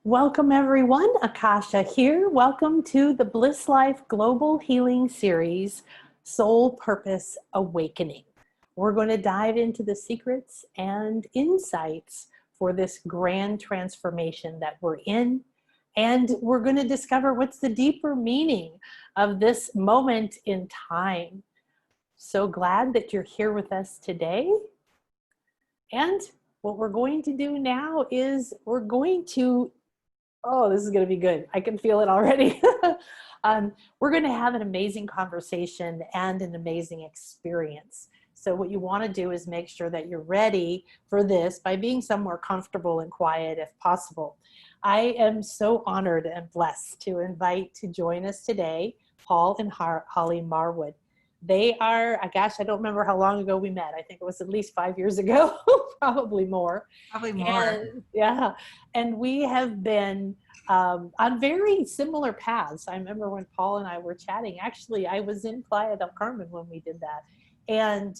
Welcome everyone, Akasha here. Welcome to the BlissLife Global Healing Series, Soul Purpose Awakening. We're going to dive into the secrets and insights for this grand transformation that we're in. And we're going to discover what's the deeper meaning of this moment in time. So glad that you're here with us today. And what we're going to do now is we're going to this is going to be good. I can feel it already. We're going to have an amazing conversation and an amazing experience. So what you want to do is make sure that you're ready for this by being somewhere comfortable and quiet if possible. I am so honored and blessed to invite to join us today, Paul and Holly Marwood. They are, gosh, I don't remember how long ago we met. I think it was at least 5 years ago, probably more. Probably more. And we have been on very similar paths. I remember when Paul and I were chatting, actually, I was in Playa del Carmen when we did that. And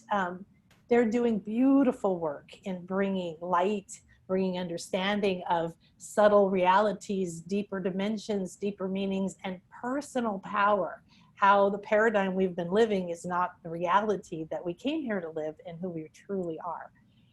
they're doing beautiful work in bringing light, bringing understanding of subtle realities, deeper dimensions, deeper meanings, and personal power. How the paradigm we've been living is not the reality that we came here to live and who we truly are.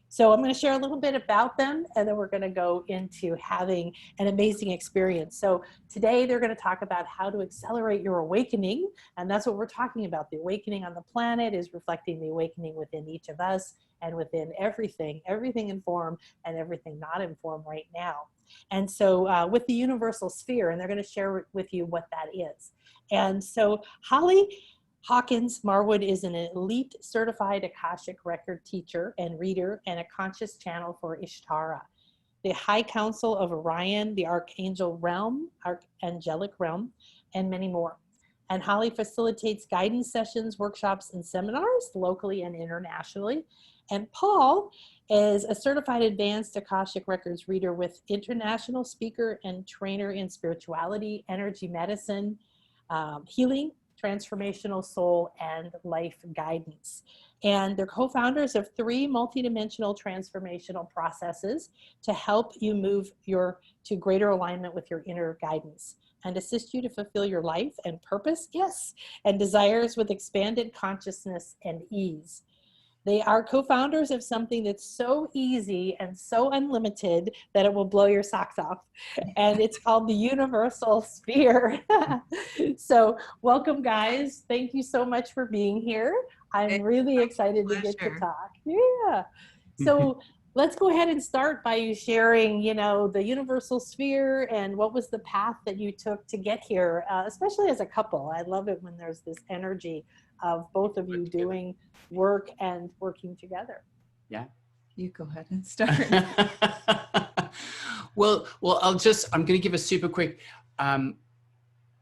So I'm going to share a little bit about them, and then we're going to go into having an amazing experience. So today they're going to talk about how to accelerate your awakening, and that's what we're talking about. The awakening on the planet is reflecting the awakening within each of us and within everything in form and everything not in form right now. And so with the universal sphere, and they're going to share with you what that is. And so Holly Hawkins Marwood is an elite certified Akashic record teacher and reader and a conscious channel for Ishatara, the High Council of Orion, the Archangel Realm, Archangelic Realm, and many more. And Holly facilitates guidance sessions, workshops, and seminars locally and internationally. And Paul is a certified advanced Akashic Records reader with international speaker and trainer in spirituality, energy medicine, healing, transformational soul, and life guidance. And they're co-founders of 3 multidimensional transformational processes to help you move to greater alignment with your inner guidance and assist you to fulfill your life and purpose, and desires with expanded consciousness and ease. They are co-founders of something that's so easy and so unlimited that it will blow your socks off. And it's called the Universal Sphere. So welcome, guys. Thank you so much for being here. I'm really excited to get to talk. Yeah. So let's go ahead and start by you sharing, the Universal Sphere and what was the path that you took to get here, especially as a couple. I love it when there's this energy of both of you doing work and working together. Yeah. You go ahead and start. Well, I'm going to give a super quick, an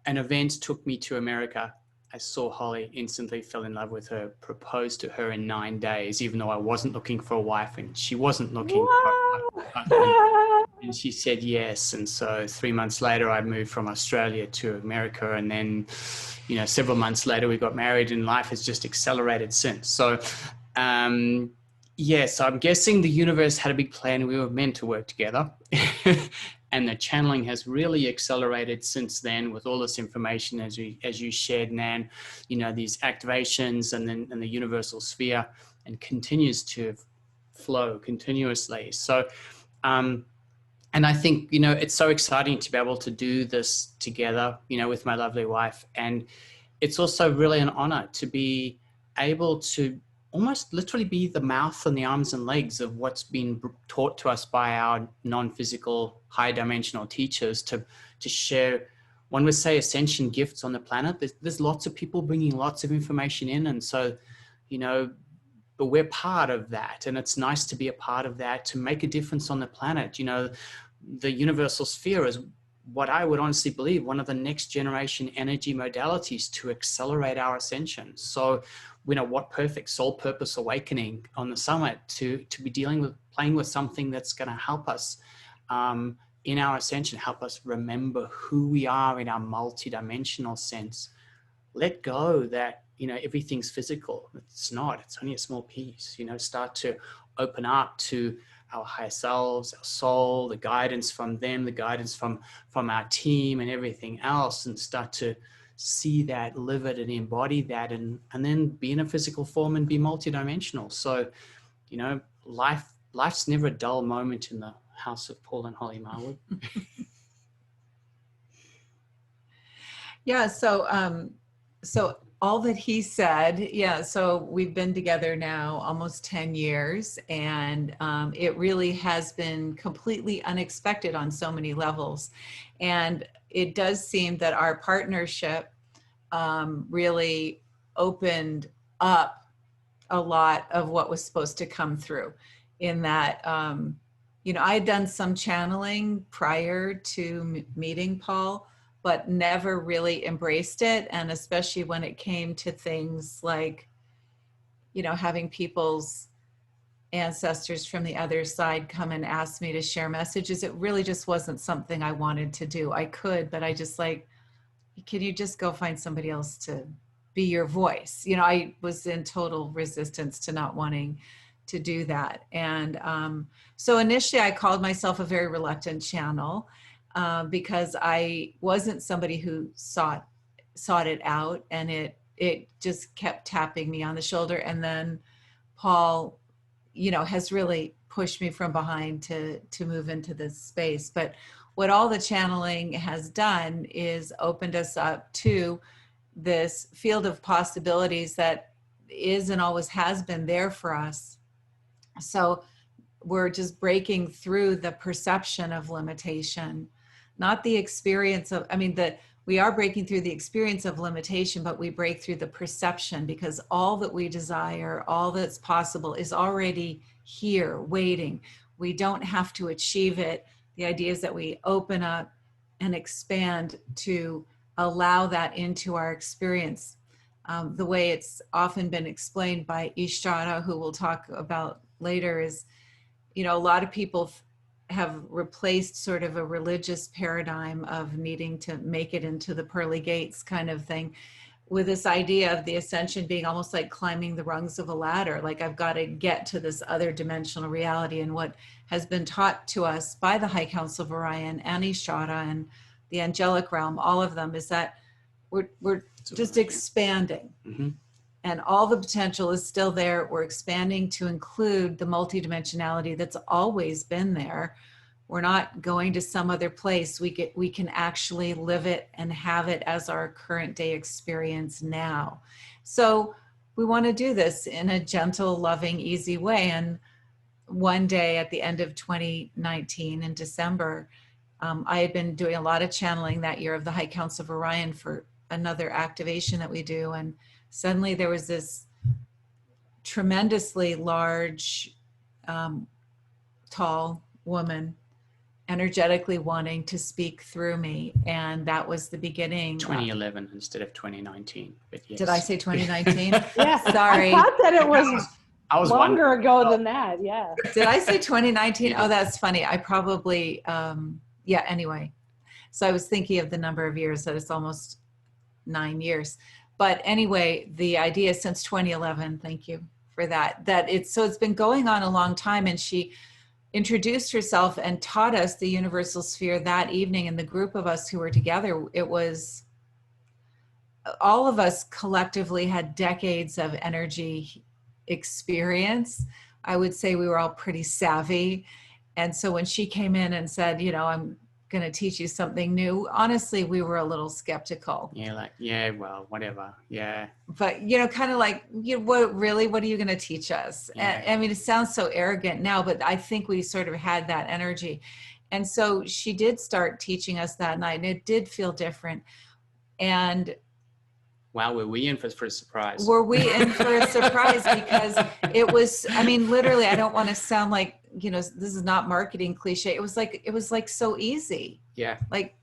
event took me to America. I saw Holly, instantly fell in love with her, proposed to her in 9 days, even though I wasn't looking for a wife and she wasn't looking for a husband. And she said yes. And so 3 months later, I moved from Australia to America. And then, several months later, we got married and life has just accelerated since. So, so I'm guessing the universe had a big plan. We were meant to work together. And the channeling has really accelerated since then with all this information as you shared, Nan, these activations and then the universal sphere, and continues to flow continuously. So, and I think, it's so exciting to be able to do this together, with my lovely wife. And it's also really an honor to be able to almost literally be the mouth and the arms and legs of what's been taught to us by our non-physical, high-dimensional teachers to share, one would say, ascension gifts on the planet. There's lots of people bringing lots of information in. And so, but we're part of that. And it's nice to be a part of that, to make a difference on the planet. The universal sphere is what I would honestly believe one of the next generation energy modalities to accelerate our ascension. So, what perfect soul purpose awakening on the summit to be playing with something that's going to help us in our ascension, help us remember who we are in our multidimensional sense. Let go that, everything's physical. It's not, it's only a small piece, start to open up to our higher selves, our soul, the guidance from them, the guidance from our team and everything else, and start to see that, live it, and embody that, and then be in a physical form and be multidimensional. So, you know, life's never a dull moment in the house of Paul and Holly Marwood. Yeah. So all that he said, yeah. So we've been together now almost 10 years, and it really has been completely unexpected on so many levels. And it does seem that our partnership really opened up a lot of what was supposed to come through, in that, you know, I had done some channeling prior to meeting Paul, but never really embraced it. And especially when it came to things like, you know, having people's ancestors from the other side come and ask me to share messages, it really just wasn't something I wanted to do. I could, but I just like, can you just go find somebody else to be your voice? You know, I was in total resistance to not wanting to do that. And so initially I called myself a very reluctant channel because I wasn't somebody who sought it out, and it just kept tapping me on the shoulder. And then Paul, you know, has really pushed me from behind to move into this space. But what all the channeling has done is opened us up to this field of possibilities that is and always has been there for us. So we're just breaking through the perception of limitation, not the experience of, I mean, we are breaking through the experience of limitation, but we break through the perception, because all that we desire, all that's possible is already here waiting. We don't have to achieve it. The idea is that we open up and expand to allow that into our experience. The way it's often been explained by Ishatara, who we'll talk about later, is, you know, a lot of people have replaced sort of a religious paradigm of needing to make it into the pearly gates kind of thing with this idea of the ascension being almost like climbing the rungs of a ladder. Like, I've got to get to this other dimensional reality. And what has been taught to us by the High Council of Orion and Ishatara and the angelic realm, all of them, is that we're just expanding. Mm-hmm. And all the potential is still there. We're expanding to include the multidimensionality that's always been there. We're not going to some other place. We can actually live it and have it as our current day experience now. So we want to do this in a gentle, loving, easy way. And one day at the end of 2019 in December, I had been doing a lot of channeling that year of the High Council of Orion for another activation that we do. And suddenly there was this tremendously large, tall woman energetically wanting to speak through me. And that was the beginning. 2011 instead of 2019. But yes. Did I say 2019? Yeah. Sorry. I thought that it was I was longer ago than that. Yeah. Did I say 2019? Yeah. Oh, that's funny. I probably, yeah, anyway. So I was thinking of the number of years, that it's almost 9 years. But anyway, the idea since 2011, thank you for that, so it's been going on a long time. And she introduced herself and taught us the universal sphere that evening. And the group of us who were together, it was, all of us collectively had decades of energy experience. I would say we were all pretty savvy. And so when she came in and said, you know, I'm going to teach you something new, honestly, we were a little skeptical. Yeah, like, yeah, well, whatever. Yeah. But, you know, kind of like, you know, what are you going to teach us? Yeah. And, I mean, it sounds so arrogant now, but I think we sort of had that energy. And so she did start teaching us that night, and it did feel different. And wow, were we in for a surprise? Were we in for a surprise? Because it was, I mean, literally, I don't want to sound like, you know, this is not marketing cliche. It was like so easy. Yeah. Like,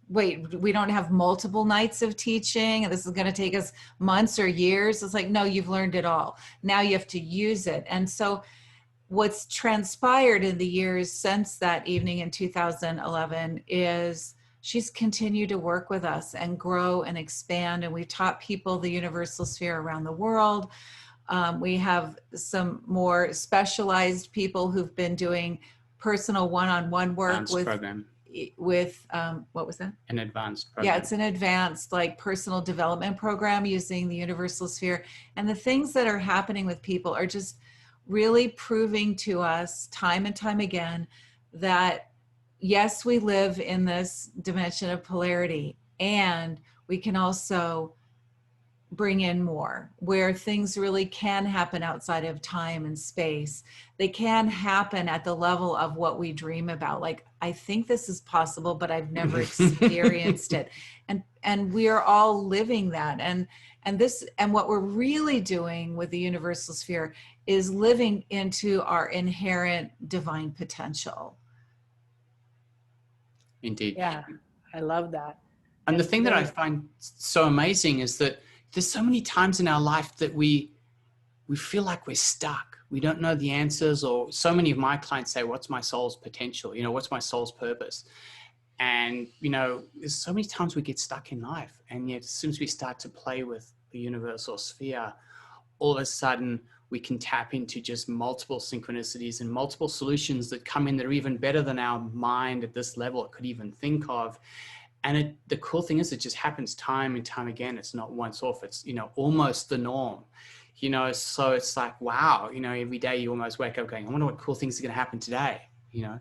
wait, we don't have multiple nights of teaching, and this is going to take us months or years. It's like, no, you've learned it all. Now you have to use it. And so what's transpired in the years since that evening in 2011 is she's continued to work with us and grow and expand. And we've taught people the universal sphere around the world. We have some more specialized people who've been doing personal one-on-one work Advanced program. with what was that? An advanced program. Yeah, it's an advanced like personal development program using the universal sphere. And the things that are happening with people are just really proving to us time and time again that yes, we live in this dimension of polarity, and we can also bring in more, where things really can happen outside of time and space. They can happen at the level of what we dream about. Like, I think this is possible, but I've never experienced it. And we are all living that. And what we're really doing with the universal sphere is living into our inherent divine potential. Indeed. Yeah, I love that. And the thing that I find so amazing is that there's so many times in our life that we feel like we're stuck. We don't know the answers, or so many of my clients say, what's my soul's potential? You know, what's my soul's purpose? And, you know, there's so many times we get stuck in life. And yet as soon as we start to play with the universal sphere, all of a sudden we can tap into just multiple synchronicities and multiple solutions that come in that are even better than our mind at this level could even think of. And the cool thing is it just happens time and time again. It's not once off. It's, you know, almost the norm, you know, so it's like, wow, you know, every day you almost wake up going, I wonder what cool things are going to happen today, you know?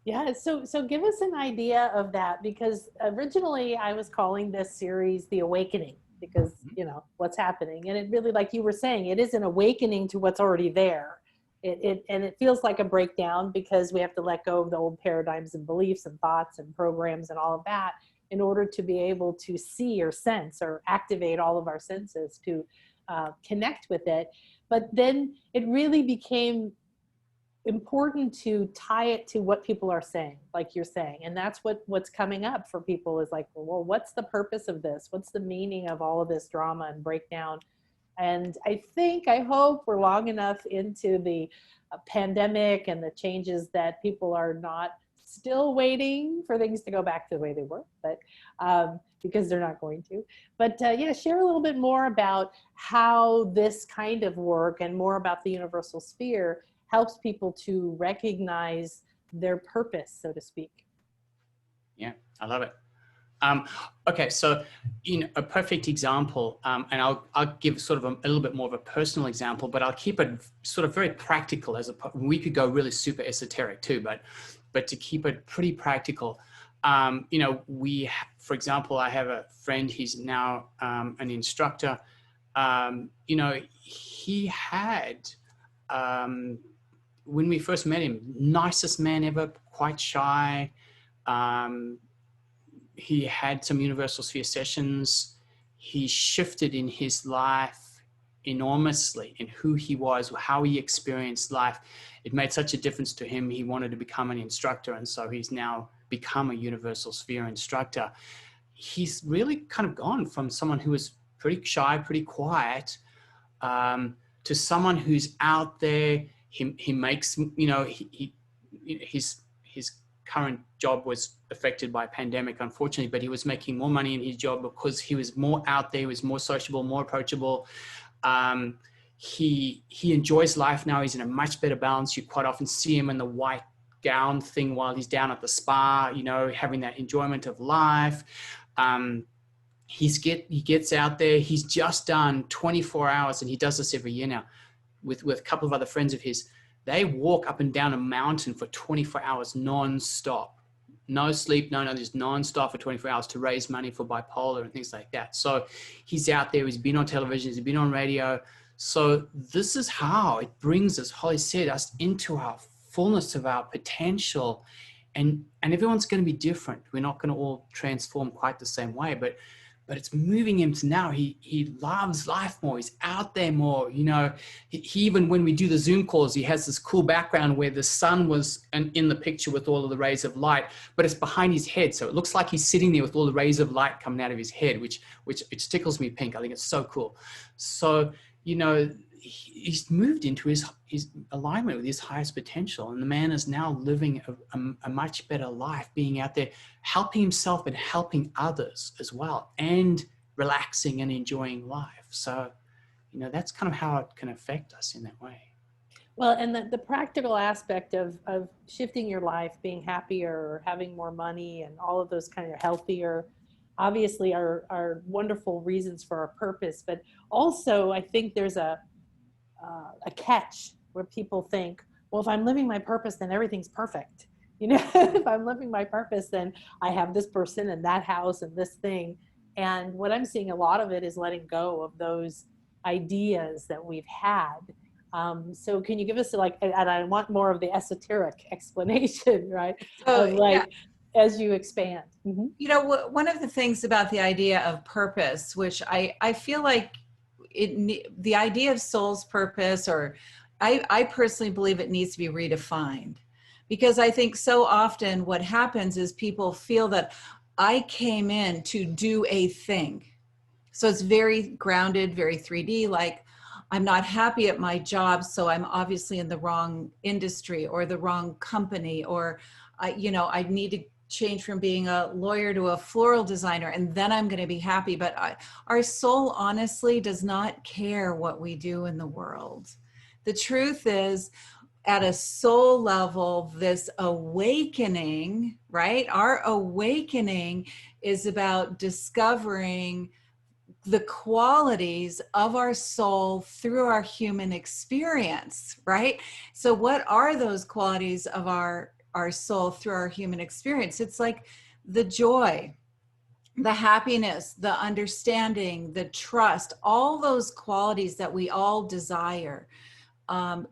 Yeah, so give us an idea of that, because originally I was calling this series The Awakening, because, you know, what's happening. And it really, like you were saying, it is an awakening to what's already there. And it feels like a breakdown, because we have to let go of the old paradigms and beliefs and thoughts and programs and all of that in order to be able to see or sense or activate all of our senses to connect with it. But then it really became important to tie it to what people are saying, like you're saying. And that's what's coming up for people is like, well, what's the purpose of this? What's the meaning of all of this drama and breakdown? And I hope we're long enough into the pandemic and the changes that people are not still waiting for things to go back to the way they were, but because they're not going to. But yeah, share a little bit more about how this kind of work and more about the universal sphere helps people to recognize their purpose, so to speak. Yeah, I love it. Okay, so a perfect example, and I'll give sort of a little bit more of a personal example, but I'll keep it sort of very practical. We could go really super esoteric too, but to keep it pretty practical, for example, I have a friend. He's now an instructor. He had when we first met him, nicest man ever, quite shy. He had some universal sphere sessions. He shifted in his life enormously in who he was, how he experienced life. It made such a difference to him. He wanted to become an instructor. And so he's now become a universal sphere instructor. He's really kind of gone from someone who was pretty shy, pretty quiet, to someone who's out there. He makes, his current job was affected by pandemic, unfortunately, but he was making more money in his job because he was more out there, he was more sociable, more approachable. He enjoys life now. He's in a much better balance. You quite often see him in the white gown thing while he's down at the spa, having that enjoyment of life. He gets out there. He's just done 24 hours, and he does this every year now with a couple of other friends of his. They walk up and down a mountain for 24 hours non-stop. No sleep, no, just non-stop for 24 hours to raise money for bipolar and things like that. So he's out there. He's been on television. He's been on radio. So this is how it brings us, Holly said, us into our fullness of our potential. And everyone's going to be different. We're not going to all transform quite the same way, but it's moving him to now. He loves life more. He's out there more. He even when we do the Zoom calls, he has this cool background where the sun was in the picture with all of the rays of light, but it's behind his head. So it looks like he's sitting there with all the rays of light coming out of his head, which tickles me pink. I think it's so cool. So, he's moved into his alignment with his highest potential. And the man is now living a much better life, being out there, helping himself and helping others as well, and relaxing and enjoying life. So you know, that's kind of how it can affect us in that way. Well, and the practical aspect of shifting your life, being happier, having more money, and all of those kind of healthier, obviously are wonderful reasons for our purpose. But also, I think there's a catch where people think, well, if I'm living my purpose, then everything's perfect. You know, if I'm living my purpose, then I have this person and that house and this thing. And what I'm seeing a lot of it is letting go of those ideas that we've had. So can you give us like, and I want more of the esoteric explanation, right? Of So, yeah, like, as you expand. Mm-hmm. you know, one of the things about the idea of purpose, which I feel like the idea of soul's purpose, or I personally believe it needs to be redefined, because I think so often what happens is people feel that I came in to do a thing. So it's very grounded, very 3D, like I'm not happy at my job, so I'm obviously in the wrong industry or the wrong company, or I need to change from being a lawyer to a floral designer, and then I'm going to be happy. But our soul honestly does not care what we do in the world. The truth is, at a soul level, this awakening, right? Our awakening is about discovering the qualities of our soul through our human experience, right? So what are those qualities of our soul through our human experience? It's like the joy, the happiness, the understanding, the trust, all those qualities that we all desire.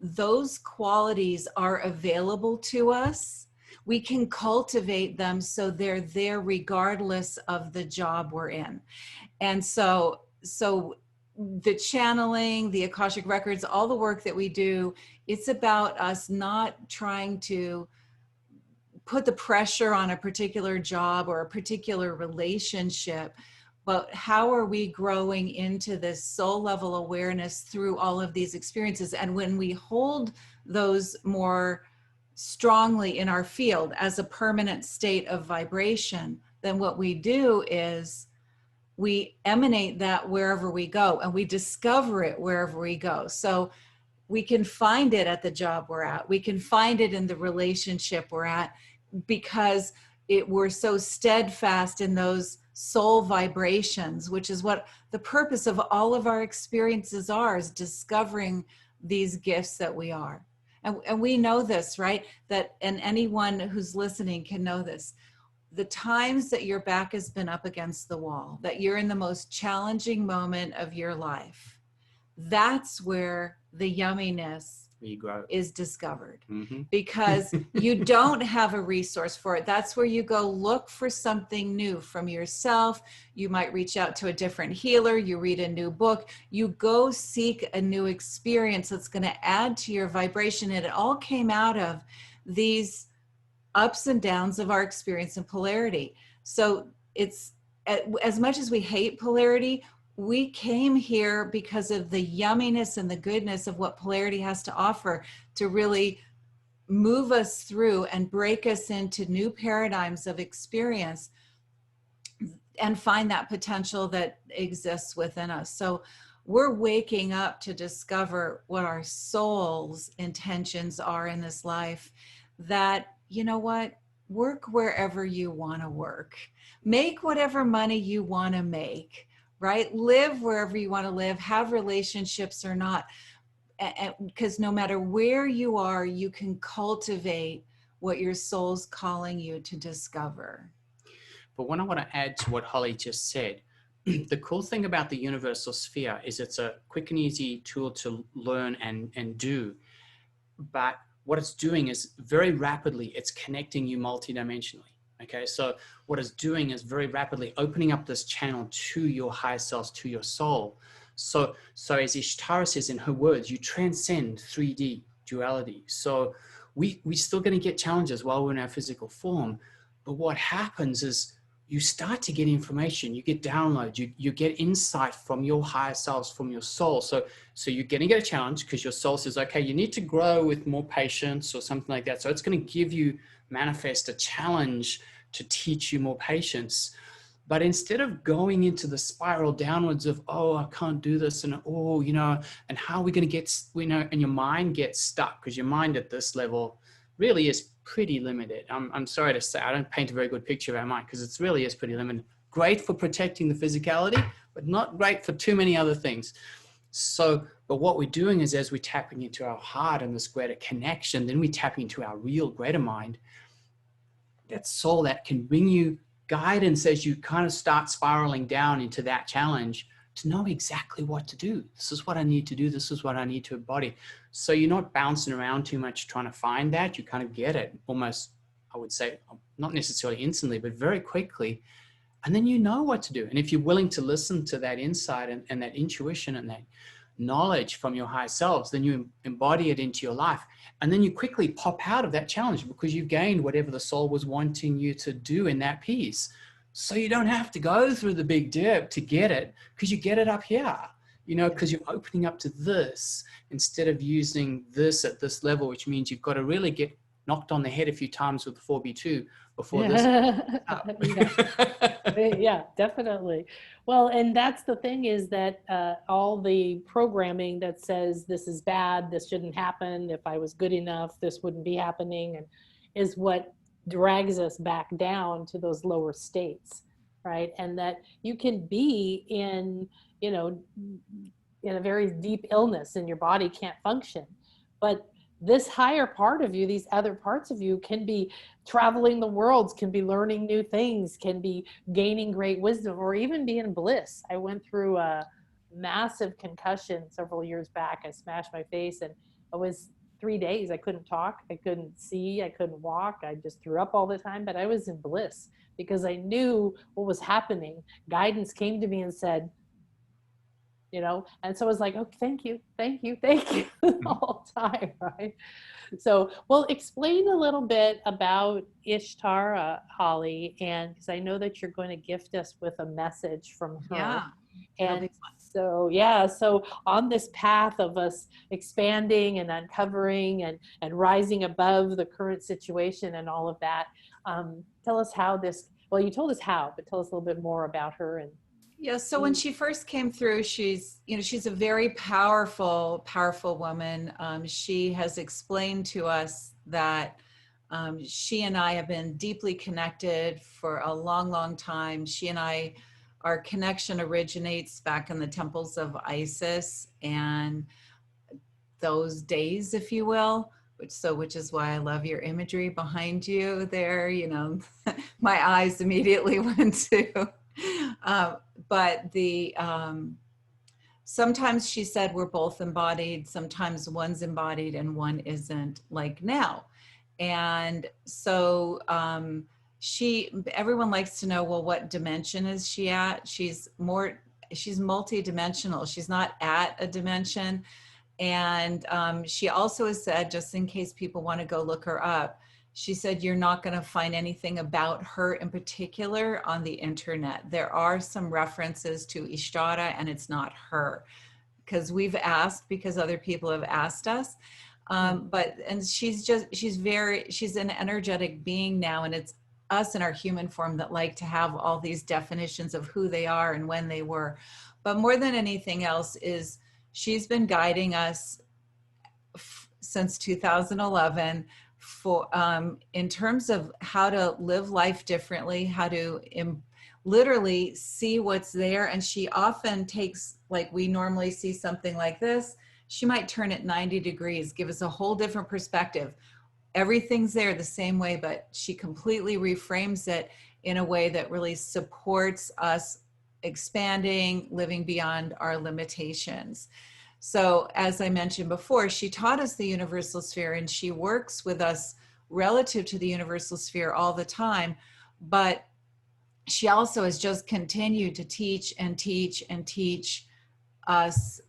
Those qualities are available to us. We can cultivate them so they're there regardless of the job we're in. And so the channeling, the Akashic records, all the work that we do, it's about us not trying to put the pressure on a particular job or a particular relationship, but how are we growing into this soul level awareness through all of these experiences? And when we hold those more strongly in our field as a permanent state of vibration, then what we do is we emanate that wherever we go, and we discover it wherever we go. So we can find it at the job we're at. We can find it in the relationship we're at, because we're so steadfast in those soul vibrations, which is what the purpose of all of our experiences are, is discovering these gifts that we are. And we know this, right? And anyone who's listening can know this. The times that your back has been up against the wall, that you're in the most challenging moment of your life, that's where the yumminess is discovered. Mm-hmm. Because you don't have a resource for it. That's where you go look for something new from yourself. You might reach out to a different healer. You read a new book. You go seek a new experience that's going to add to your vibration. And it all came out of these ups and downs of our experience and polarity. So it's, as much as we hate polarity, we came here because of the yumminess and the goodness of what polarity has to offer, to really move us through and break us into new paradigms of experience and find that potential that exists within us. So we're waking up to discover what our soul's intentions are in this life, that, you know what, work wherever you want to work, make whatever money you want to make, right? Live wherever you want to live, have relationships or not, because no matter where you are, you can cultivate what your soul's calling you to discover. But what I want to add to what Holly just said, the cool thing about the universal sphere is it's a quick and easy tool to learn and do. But what it's doing is very rapidly, it's connecting you multidimensionally. Okay, so what it's doing is very rapidly opening up this channel to your higher self, to your soul. So as Ishatara says in her words, you transcend 3D duality. So we're still going to get challenges while we're in our physical form. But what happens is you start to get information, you get downloads, you get insight from your higher selves, from your soul. So you're going to get a challenge because your soul says, okay, you need to grow with more patience or something like that. So it's going to give you, manifest a challenge to teach you more patience. But instead of going into the spiral downwards of, oh, I can't do this, and oh, you know, and how are we going to get, you know, and your mind gets stuck, because your mind at this level really is pretty limited. I'm sorry to say, I don't paint a very good picture of our mind, because it really is pretty limited. Great for protecting the physicality, but not great for too many other things. So, but what we're doing is, as we're tapping into our heart and this greater connection, then we tap into our real greater mind, that soul that can bring you guidance as you kind of start spiraling down into that challenge, to know exactly what to do. This is what I need to do. This is what I need to embody. So you're not bouncing around too much trying to find that. You kind of get it almost, I would say, not necessarily instantly, but very quickly. And then you know what to do. And if you're willing to listen to that insight and that intuition and that knowledge from your higher selves, then you embody it into your life. And then you quickly pop out of that challenge, because you've gained whatever the soul was wanting you to do in that piece. So you don't have to go through the big dip to get it, because you get it up here, you know, because you're opening up to this instead of using this at this level, which means you've got to really get knocked on the head a few times with the 4B2 before this. Yeah, definitely. Well, and that's the thing, is that all the programming that says this is bad, this shouldn't happen, if I was good enough, this wouldn't be happening, and is what drags us back down to those lower states, right? And that you can be in, you know, in a very deep illness and your body can't function, but this higher part of you, these other parts of you, can be traveling the worlds, can be learning new things, can be gaining great wisdom, or even be in bliss. I went through a massive concussion several years back. I smashed my face, and I was 3 days. I couldn't talk, I couldn't see, I couldn't walk. I just threw up all the time, but I was in bliss because I knew what was happening. Guidance came to me and said, you know, and so I was like, oh, thank you the whole time, right? So, well, explain a little bit about Ishatara, Holly, and because I know that you're going to gift us with a message from her. Yeah. And so, yeah, so on this path of us expanding and uncovering and rising above the current situation and all of that, tell us how this, well, you told us how, but tell us a little bit more about her. And yeah, so when she first came through, she's a very powerful woman. She has explained to us that she and I have been deeply connected for a long, long time. She and I, our connection originates back in the temples of Isis and those days, if you will, which is why I love your imagery behind you there. You know, my eyes immediately went to. But sometimes she said we're both embodied, sometimes one's embodied and one isn't, like now. And so everyone likes to know, well, what dimension is she at? She's multi-dimensional. She's not at a dimension. And she also has said, just in case people want to go look her up, she said, you're not going to find anything about her in particular on the internet. There are some references to Ishatara, and it's not her, because we've asked, because other people have asked us. And she's an energetic being now, and it's us in our human form that like to have all these definitions of who they are and when they were. But more than anything else is she's been guiding us since 2011 for in terms of how to live life differently, how to literally see what's there. And she often takes, like we normally see something like this, she might turn it 90 degrees, give us a whole different perspective. Everything's there the same way, but she completely reframes it in a way that really supports us expanding, living beyond our limitations. So as I mentioned before, she taught us the universal sphere, and she works with us relative to the universal sphere all the time. But she also has just continued to teach and teach and teach us.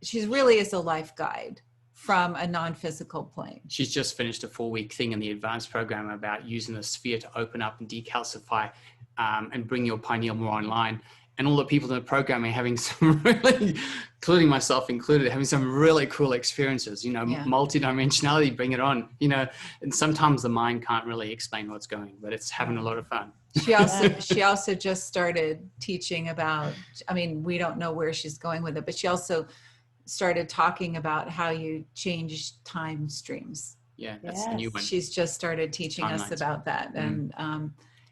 She really is a life guide from a non-physical plane. She's just finished a 4-week thing in the advanced program about using the sphere to open up and decalcify and bring your pineal more online. And all the people in the program are having some really, including myself included, having some really cool experiences, multidimensionality, bring it on, and sometimes the mind can't really explain what's going, but it's having a lot of fun. She also just started teaching about, I mean, we don't know where she's going with it, but she also started talking about how you change time streams. Yeah, that's the new one. She's just started teaching us about that. Mm.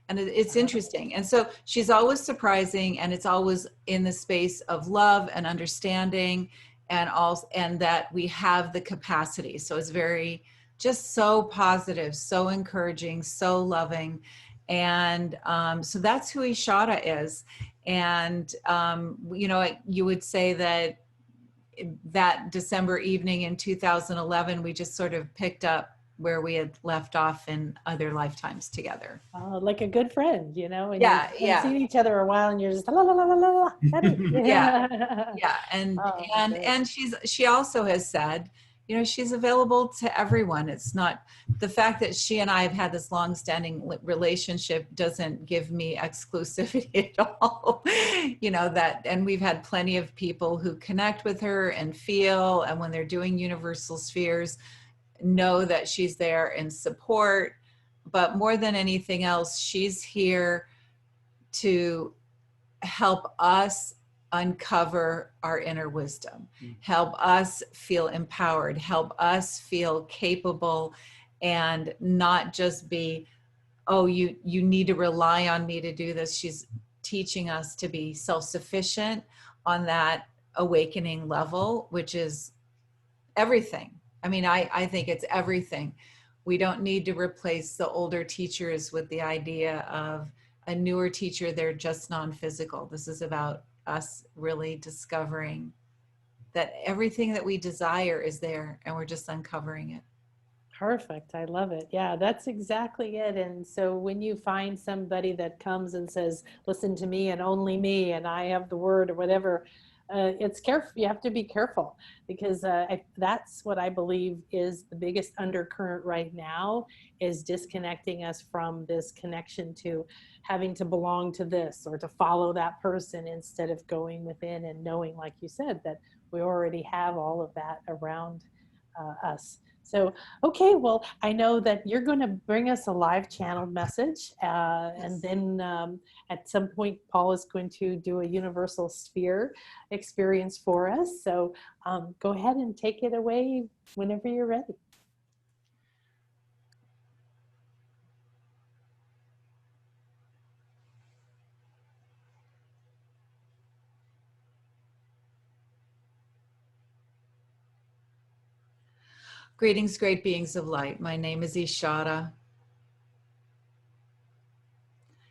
And it's interesting. And so she's always surprising, and it's always in the space of love and understanding, and that we have the capacity. So it's very, just so positive, so encouraging, so loving. And so that's who Ishata is. And, you know, you would say that December evening in 2011, we just sort of picked up where we had left off in other lifetimes together. Like a good friend, you know, and yeah, you've seen each other a while, and you're just la la la la la. Yeah, and she also has said, you know, she's available to everyone. It's not the fact that she and I have had this long-standing relationship doesn't give me exclusivity at all. You know, that, and we've had plenty of people who connect with her and feel, and when they're doing universal spheres, know that she's there in support. But more than anything else, she's here to help us uncover our inner wisdom, help us feel empowered, help us feel capable, and not just be, oh, you need to rely on me to do this. She's teaching us to be self-sufficient on that awakening level, which is everything. I mean, I think it's everything. We don't need to replace the older teachers with the idea of a newer teacher. They're just non-physical. This is about us really discovering that everything that we desire is there, and we're just uncovering it. Perfect. I love it. Yeah, that's exactly it. And so when you find somebody that comes and says, listen to me and only me, and I have the word or whatever, it's careful. You have to be careful, because that's what I believe is the biggest undercurrent right now, is disconnecting us from this connection to having to belong to this or to follow that person, instead of going within and knowing, like you said, that we already have all of that around us. So, okay, well, I know that you're going to bring us a live channeled message, and then at some point, Paul is going to do a universal sphere experience for us. So go ahead and take it away whenever you're ready. Greetings, great beings of light. My name is Ishata.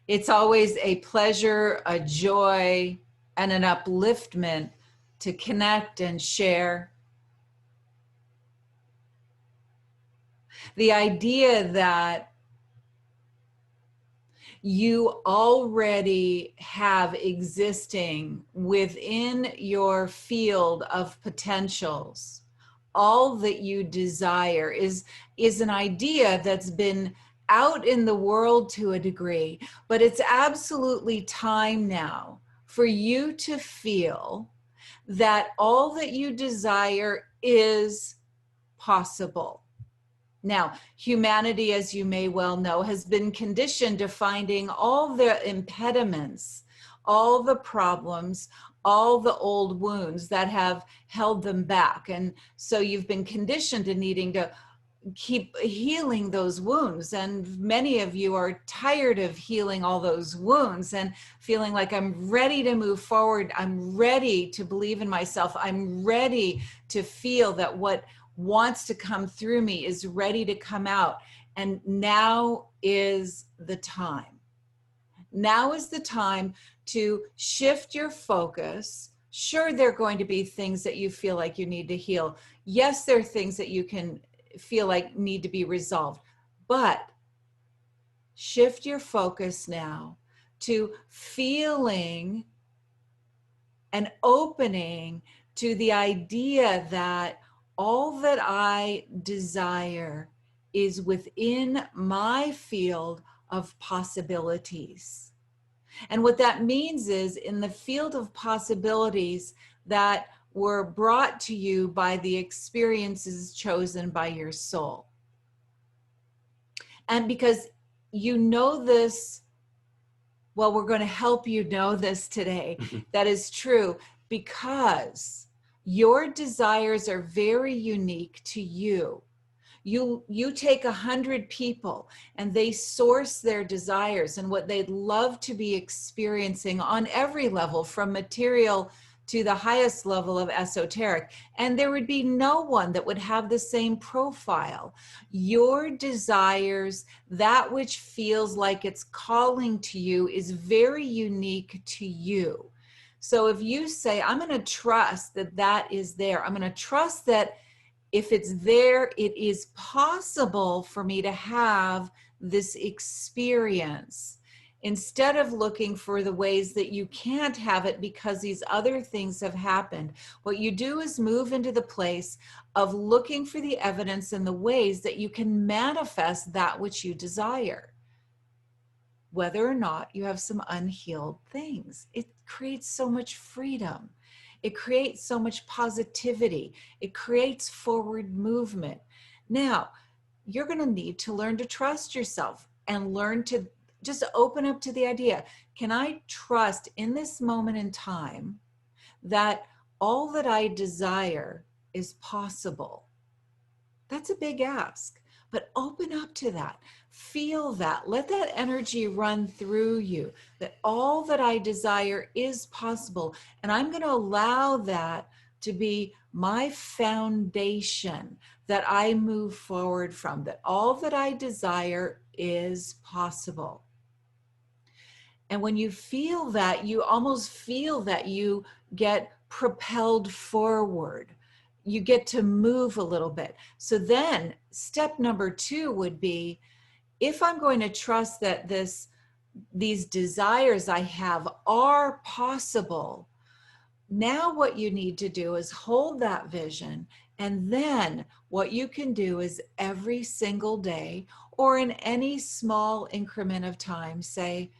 It's always a pleasure, a joy, and an upliftment to connect and share. The idea that you already have existing within your field of potentials, all that you desire, is an idea that's been out in the world to a degree, but it's absolutely time now for you to feel that all that you desire is possible. Now, humanity, as you may well know, has been conditioned to finding all the impediments, all the problems, all the old wounds that have held them back. And so you've been conditioned to needing to keep healing those wounds. And many of you are tired of healing all those wounds and feeling like, I'm ready to move forward. I'm ready to believe in myself. I'm ready to feel that what wants to come through me is ready to come out. And now is the time. Now is the time to shift your focus. Sure, there are going to be things that you feel like you need to heal. Yes, there are things that you can feel like need to be resolved, but shift your focus now to feeling and opening to the idea that all that I desire is within my field of possibilities. And what that means is, in the field of possibilities that were brought to you by the experiences chosen by your soul. And because you know this Well, we're going to help you know this today. That is true because your desires are very unique to you. You take 100 people and they source their desires and what they'd love to be experiencing on every level, from material to the highest level of esoteric. And there would be no one that would have the same profile. Your desires, that which feels like it's calling to you, is very unique to you. So if you say, I'm going to trust that that is there, I'm going to trust that if it's there, it is possible for me to have this experience. Instead of looking for the ways that you can't have it because these other things have happened, what you do is move into the place of looking for the evidence and the ways that you can manifest that which you desire. Whether or not you have some unhealed things, it creates so much freedom. It creates so much positivity. It creates forward movement. Now, you're going to need to learn to trust yourself and learn to just open up to the idea. Can I trust in this moment in time that all that I desire is possible? That's a big ask, but open up to that. Feel that. Let that energy run through you, that all that I desire is possible. And I'm going to allow that to be my foundation that I move forward from, that all that I desire is possible. And when you feel that, you almost feel that you get propelled forward. You get to move a little bit. So then step number 2 would be, if I'm going to trust that these desires I have are possible, now what you need to do is hold that vision. And then what you can do is every single day or in any small increment of time, say,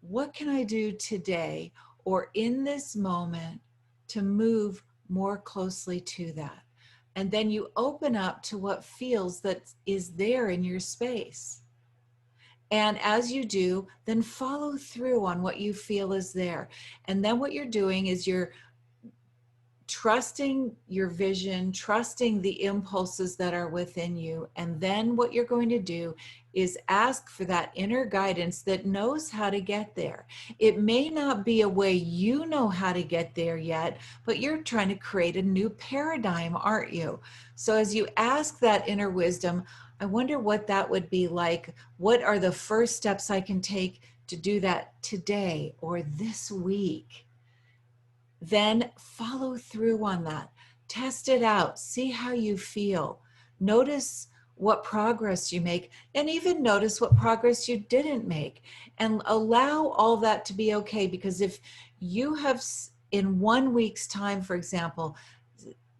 what can I do today or in this moment to move more closely to that? And then you open up to what feels that is there in your space. And as you do, then follow through on what you feel is there. And then what you're doing is you're trusting your vision, trusting the impulses that are within you. And then what you're going to do is ask for that inner guidance that knows how to get there. It may not be a way you know how to get there yet, but you're trying to create a new paradigm, aren't you? So as you ask that inner wisdom, I wonder what that would be like. What are the first steps I can take to do that today or this week? Then follow through on that. Test it out. See how you feel. Notice what progress you make, and even notice what progress you didn't make. And allow all that to be okay, because if you have, in 1 week's time, for example,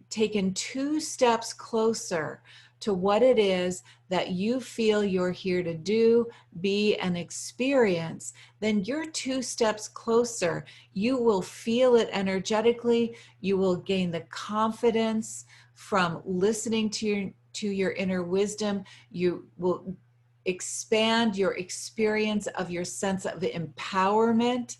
taken 2 steps closer to what it is that you feel you're here to do, be, and experience, then you're 2 steps closer. You will feel it energetically. You will gain the confidence from listening to your inner wisdom. You will expand your experience of your sense of empowerment.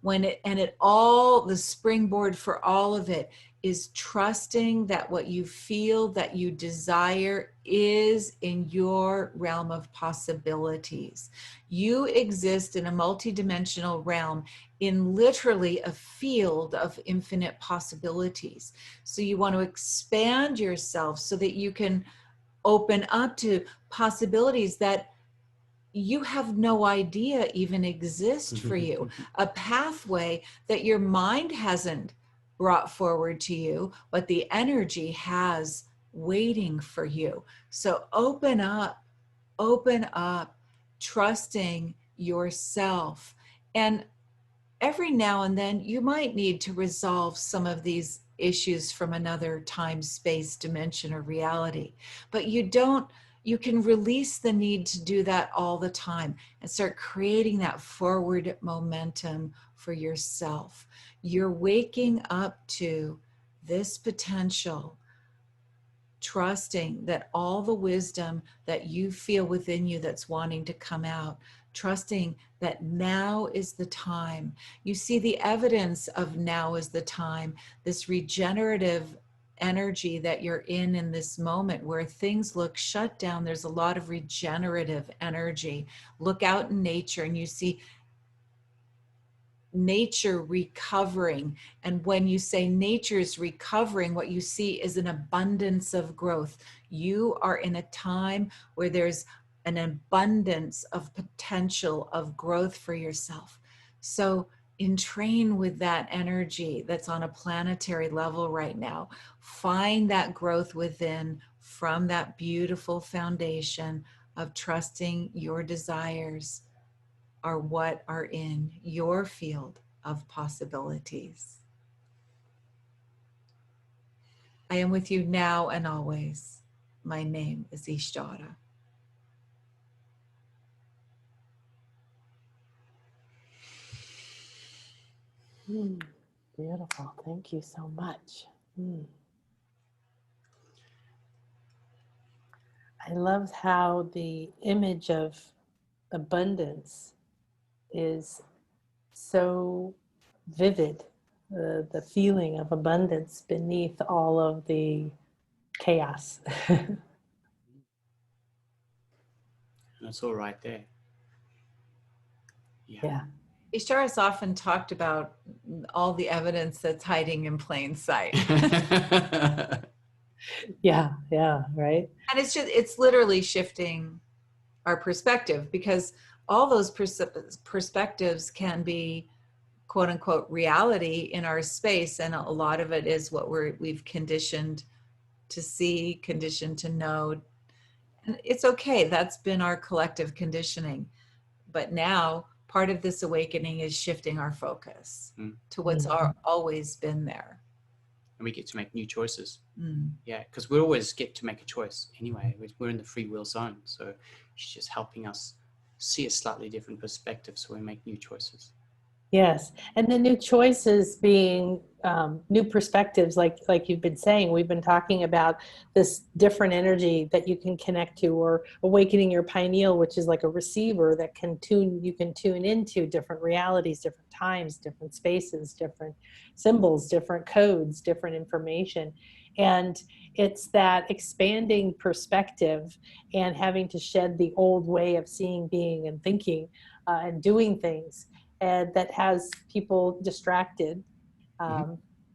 The springboard for all of it is trusting that what you feel that you desire is in your realm of possibilities. You exist in a multidimensional realm, in literally a field of infinite possibilities. So you want to expand yourself so that you can open up to possibilities that you have no idea even exist for you, a pathway that your mind hasn't brought forward to you, but the energy has waiting for you. So open up, trusting yourself. And every now and then you might need to resolve some of these issues from another time, space, dimension, or reality, but you can release the need to do that all the time and start creating that forward momentum for yourself. You're waking up to this potential. trusting that all the wisdom that you feel within you that's wanting to come out, trusting that now is the time. You see the evidence of now is the time, this regenerative energy that you're in this moment where things look shut down. There's a lot of regenerative energy. Look out in nature and you see nature recovering. And when you say nature is recovering, what you see is an abundance of growth. You are in a time where there's an abundance of potential of growth for yourself. So entrain with that energy that's on a planetary level right now. Find that growth within from that beautiful foundation of trusting your desires are what are in your field of possibilities. I am with you now and always. My name is Ishatara. Beautiful. Thank you so much. I love how the image of abundance is so vivid, the feeling of abundance beneath all of the chaos. That's all right there. Yeah. Ishatara has often talked about all the evidence that's hiding in plain sight. Yeah, right? And it's literally shifting our perspective, because all those perspectives can be quote unquote reality in our space. And a lot of it is what we've conditioned to see, conditioned to know. And it's okay. That's been our collective conditioning. But now part of this awakening is shifting our focus to what's always been there. And we get to make new choices. Yeah, because we always get to make a choice anyway. We're in the free will zone. So she's just helping us see a slightly different perspective so we make new choices. Yes, and the new choices being new perspectives, like you've been saying. We've been talking about this different energy that you can connect to, or awakening your pineal, which is like a receiver that you can tune into different realities, different times, different spaces, different symbols, different codes, different information. And it's that expanding perspective and having to shed the old way of seeing, being, and thinking and doing things. And that has people distracted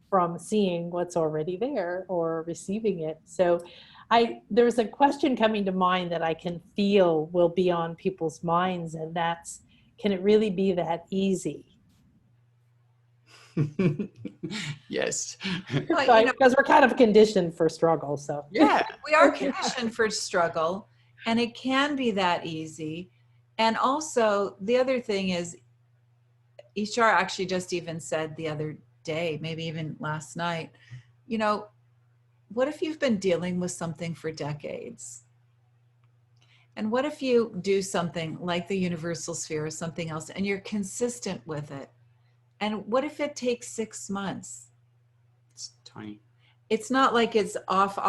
from seeing what's already there or receiving it. So there's a question coming to mind that I can feel will be on people's minds, and that's, can it really be that easy? Yes. Because we're kind of conditioned for struggle. So yeah, we are conditioned for struggle, and it can be that easy. And also the other thing is, Ishatara actually just even said the other day, maybe even last night, what if you've been dealing with something for decades? And what if you do something like the universal sphere or something else and you're consistent with it? And what if it takes 6 months? It's tiny. It's not like it's off,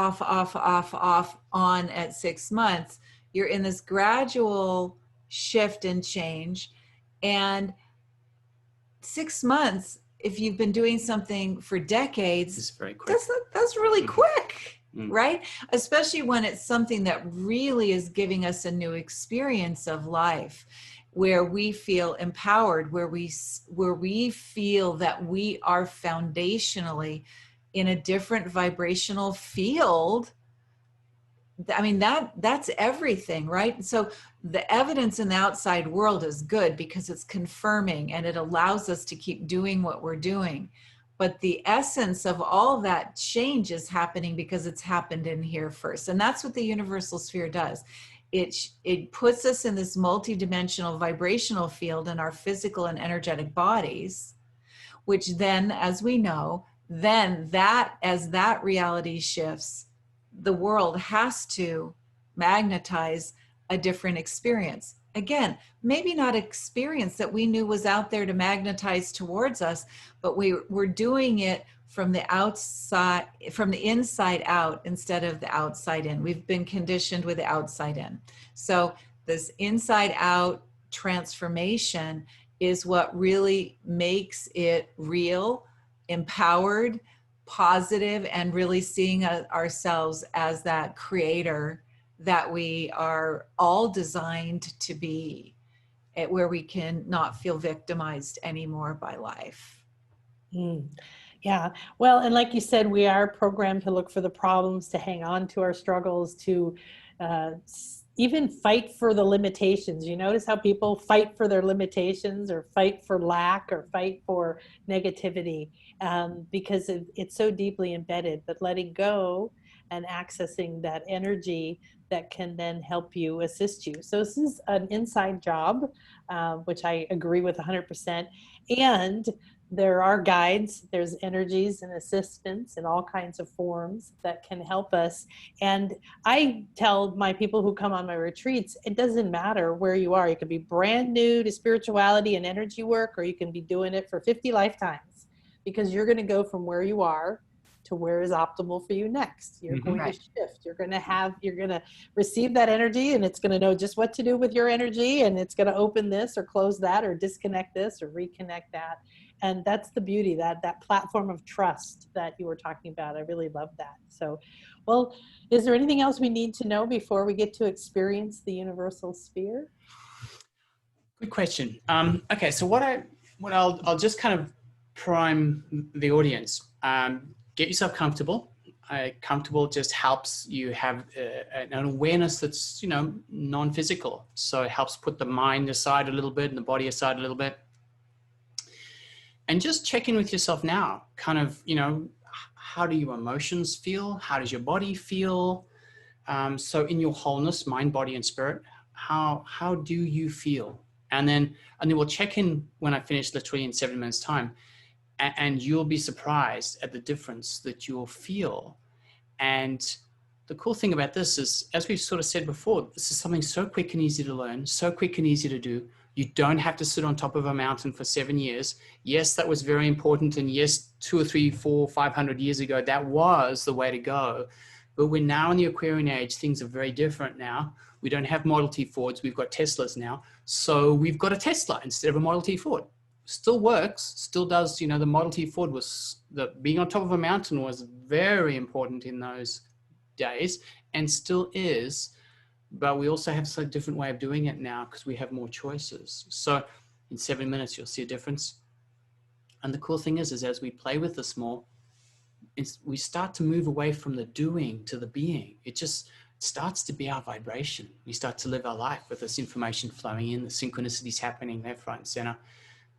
on at 6 months. You're in this gradual shift and change. And 6 months, if you've been doing something for decades, it's very quick. That's really quick, right? Especially when it's something that really is giving us a new experience of life, where we feel empowered, where we feel that we are foundationally in a different vibrational field. I mean, that's everything, right? So the evidence in the outside world is good because it's confirming and it allows us to keep doing what we're doing. But the essence of all that change is happening because it's happened in here first. And that's what the universal sphere does. It puts us in this multidimensional vibrational field in our physical and energetic bodies, which then, as we know, as that reality shifts, the world has to magnetize a different experience. again, maybe not experience that we knew was out there to magnetize towards us, but we were doing it from the outside, from the inside out instead of the outside in. We've been conditioned with the outside in. So this inside out transformation is what really makes it real, empowered, positive, and really seeing ourselves as that creator that we are all designed to be, where we can not feel victimized anymore by life. Mm. Yeah. Well, and like you said, we are programmed to look for the problems, to hang on to our struggles, to even fight for the limitations. You notice how people fight for their limitations, or fight for lack, or fight for negativity, because it's so deeply embedded. But letting go and accessing that energy that can then help you, assist you. So this is an inside job, which I agree with 100%. And there are guides, there's energies and assistants in all kinds of forms that can help us. And I tell my people who come on my retreats, it doesn't matter where you are. You can be brand new to spirituality and energy work, or you can be doing it for 50 lifetimes, because you're going to go from where you are to where is optimal for you next. You're going Right. to shift. You're going to receive that energy, and it's going to know just what to do with your energy, and it's going to open this or close that or disconnect this or reconnect that. And that's the beauty, that platform of trust that you were talking about. I really love that. So, well, is there anything else we need to know before we get to experience the universal sphere? Good question. Okay, so I'll just kind of prime the audience. Get yourself comfortable. Comfortable just helps you have an awareness that's, non-physical. So it helps put the mind aside a little bit and the body aside a little bit. And just check in with yourself now. Kind of, how do your emotions feel? How does your body feel? So in your wholeness, mind, body, and spirit, how do you feel? And then we'll check in when I finish, literally in 7 minutes time, and you'll be surprised at the difference that you'll feel. And the cool thing about this is, as we've sort of said before, this is something so quick and easy to learn, so quick and easy to do. You don't have to sit on top of a mountain for 7 years. Yes, that was very important. And yes, 2 or 3, 4, 500 years ago, that was the way to go. But we're now in the Aquarian age. Things are very different now. We don't have Model T Fords. We've got Teslas now. So we've got a Tesla instead of a Model T Ford. Still works, still does. The Model T Ford being on top of a mountain was very important in those days and still is. But we also have a different way of doing it now because we have more choices. So in 7 minutes, you'll see a difference. And the cool thing is as we play with this more, we start to move away from the doing to the being. It just starts to be our vibration. We start to live our life with this information flowing in, the synchronicities happening there front and center.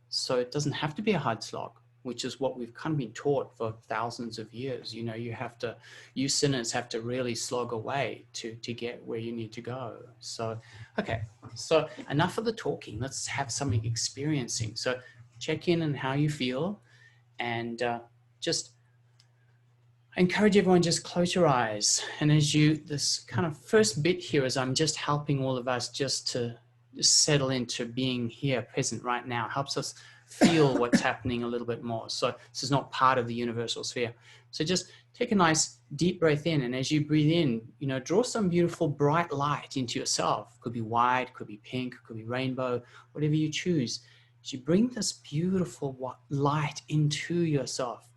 So it doesn't have to be a hard slog, which is what we've kind of been taught for thousands of years. You sinners have to really slog away to get where you need to go. So, okay. So enough of the talking. Let's have something experiencing. So check in on how you feel, and just I encourage everyone, just close your eyes. And this kind of first bit here is I'm just helping all of us just to settle into being here, present right now, helps us feel what's happening a little bit more. So this is not part of the universal sphere. So just take a nice deep breath in. And as you breathe in, draw some beautiful bright light into yourself. Could be white, could be pink, could be rainbow, whatever you choose. As you bring this beautiful light into yourself,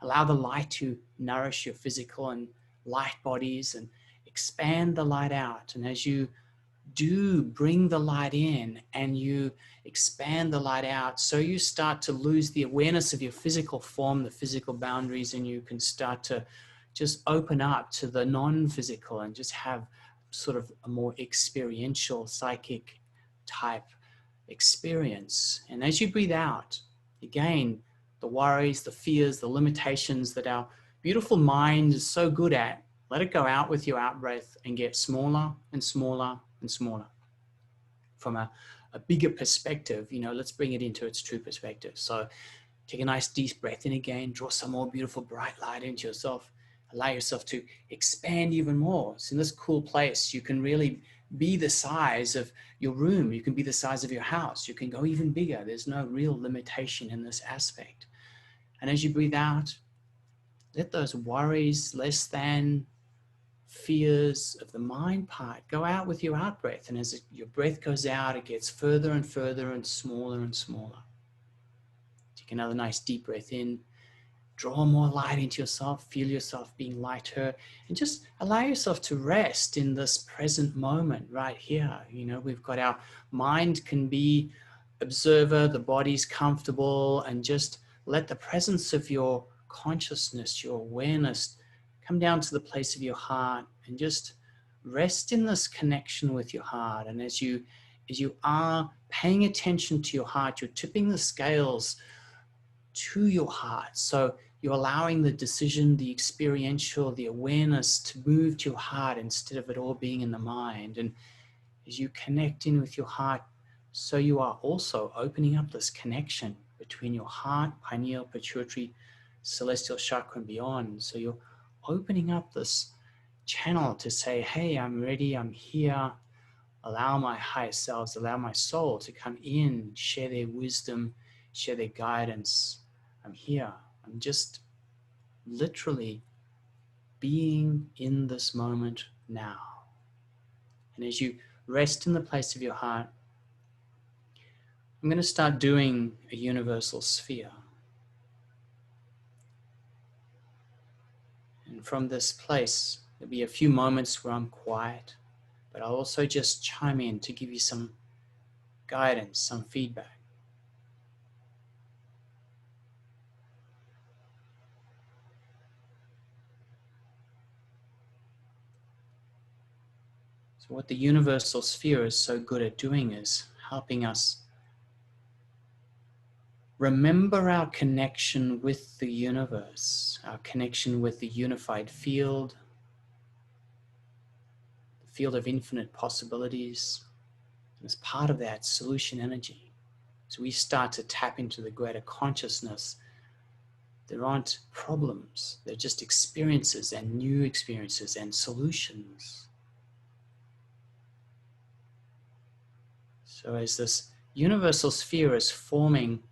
allow the light to nourish your physical and light bodies and expand the light out. And as you do bring the light in and you expand the light out, so you start to lose the awareness of your physical form, the physical boundaries, and you can start to just open up to the non-physical and just have sort of a more experiential, psychic type experience. And as you breathe out, again, the worries, the fears, the limitations that our beautiful mind is so good at, let it go out with your out breath and get smaller and smaller and smaller. From a bigger perspective, let's bring it into its true perspective. So take a nice deep breath in again, draw some more beautiful bright light into yourself, allow yourself to expand even more. It's in this cool place. You can really be the size of your room. You can be the size of your house. You can go even bigger. There's no real limitation in this aspect. And as you breathe out, let those worries, less than, fears of the mind part go out with your out breath. And as your breath goes out, it gets further and further and smaller and smaller. Take another nice deep breath in. Draw more light into yourself, feel yourself being lighter, and just allow yourself to rest in this present moment right here. You know, we've got our mind can be observer, the body's comfortable, and just let the presence of your consciousness, your awareness, come down to the place of your heart and just rest in this connection with your heart. And as you are paying attention to your heart, you're tipping the scales to your heart. So you're allowing the decision, the experiential, the awareness to move to your heart instead of it all being in the mind. And as you connect in with your heart, so you are also opening up this connection between your heart, pineal, pituitary, celestial chakra and beyond. So you're opening up this channel to say, hey, I'm ready, I'm here. Allow my higher selves, allow my soul to come in, share their wisdom, share their guidance. I'm here. I'm just literally being in this moment now. And as you rest in the place of your heart, I'm going to start doing a universal sphere. And from this place, there'll be a few moments where I'm quiet, but I'll also just chime in to give you some guidance, some feedback. So what the universal sphere is so good at doing is helping us remember our connection with the universe, our connection with the unified field, the field of infinite possibilities. And as part of that, solution energy. So we start to tap into the greater consciousness. There aren't problems, they're just experiences and new experiences and solutions. So as this universal sphere is forming,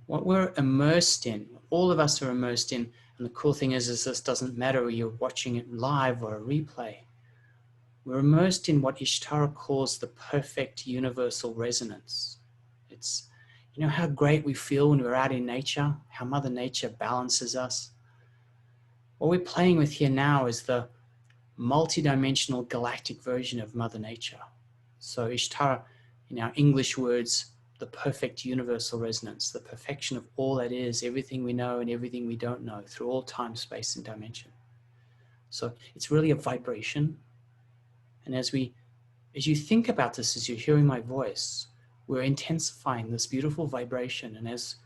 what we're immersed in, all of us are immersed in, and the cool thing is this doesn't matter whether you're watching it live or a replay. We're immersed in what Ishatara calls the perfect universal resonance. It's, you know how great we feel when we're out in nature, how Mother Nature balances us. What we're playing with here now is the multidimensional galactic version of Mother Nature. So Ishatara, in our English words, the perfect universal resonance, the perfection of all that is, everything we know and everything we don't know, through all time, space, and dimension. So it's really a vibration. And as you think about this, as you're hearing my voice, we're intensifying this beautiful vibration. And as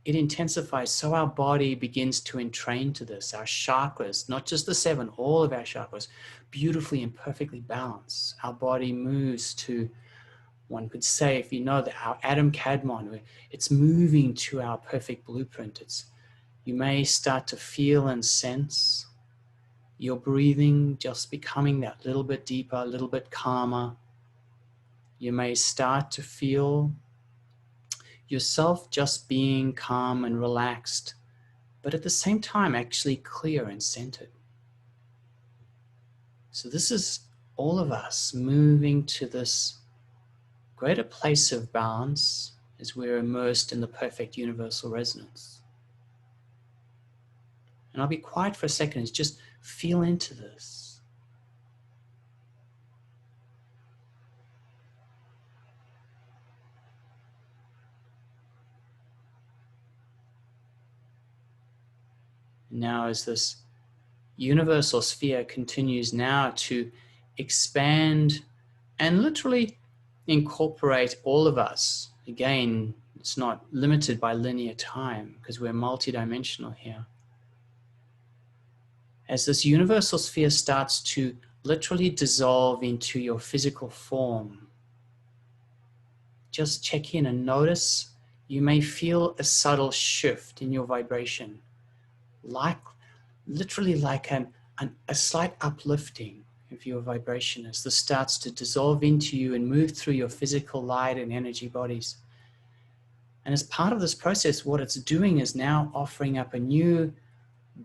it intensifies, so our body begins to entrain to this. Our chakras, not just the 7, all of our chakras, beautifully and perfectly balanced. Our body moves to, one could say, if you know that our Adam Kadmon, it's moving to our perfect blueprint. You may start to feel and sense your breathing just becoming that little bit deeper, a little bit calmer. You may start to feel yourself just being calm and relaxed, but at the same time actually clear and centered. So this is all of us moving to this greater place of balance as we're immersed in the perfect universal resonance. And I'll be quiet for a second and just feel into this. Now as this universal sphere continues now to expand and literally incorporate all of us. Again, it's not limited by linear time because we're multidimensional here. As this universal sphere starts to literally dissolve into your physical form, just check in and notice you may feel a subtle shift in your vibration, literally like a slight uplifting. of your vibration as this starts to dissolve into you and move through your physical light and energy bodies. And as part of this process, what it's doing is now offering up a new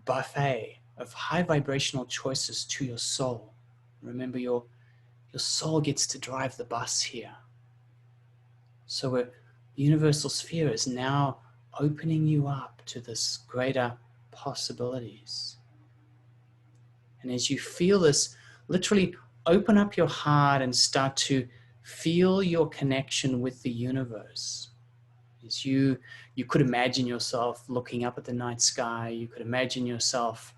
buffet of high vibrational choices to your soul. Remember, your soul gets to drive the bus here. So the universal sphere is now opening you up to this greater possibilities. And as you feel this, literally open up your heart and start to feel your connection with the universe. As you could imagine yourself looking up at the night sky, you could imagine yourself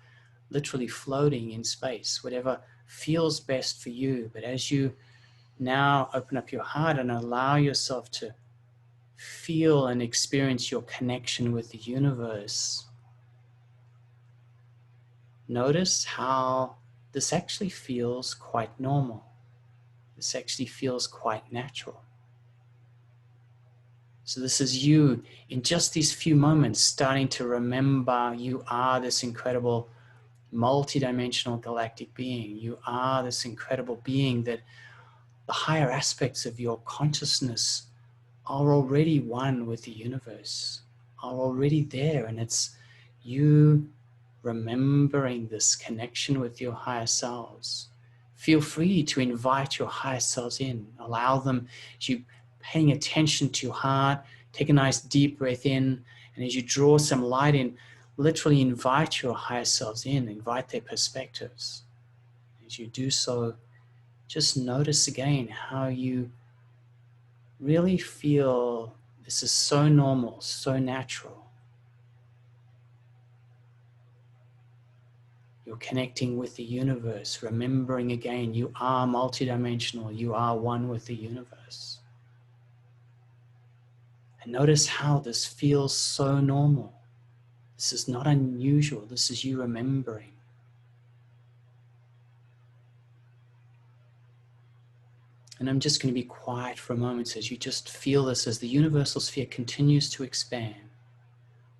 literally floating in space, whatever feels best for you. But as you now open up your heart and allow yourself to feel and experience your connection with the universe, notice how this actually feels quite normal. This actually feels quite natural. So this is you in just these few moments starting to remember you are this incredible multidimensional galactic being. You are this incredible being that the higher aspects of your consciousness are already one with the universe, are already there. And it's you remembering this connection with your higher selves. Feel free to invite your higher selves in. Allow them, as you paying attention to your heart, take a nice deep breath in, and as you draw some light in, literally invite your higher selves in, invite their perspectives. As you do so, just notice again how you really feel this is so normal, so natural. You're connecting with the universe, remembering again, you are multidimensional, you are one with the universe. And notice how this feels so normal. This is not unusual, this is you remembering. And I'm just going to be quiet for a moment as you just feel this as the universal sphere continues to expand,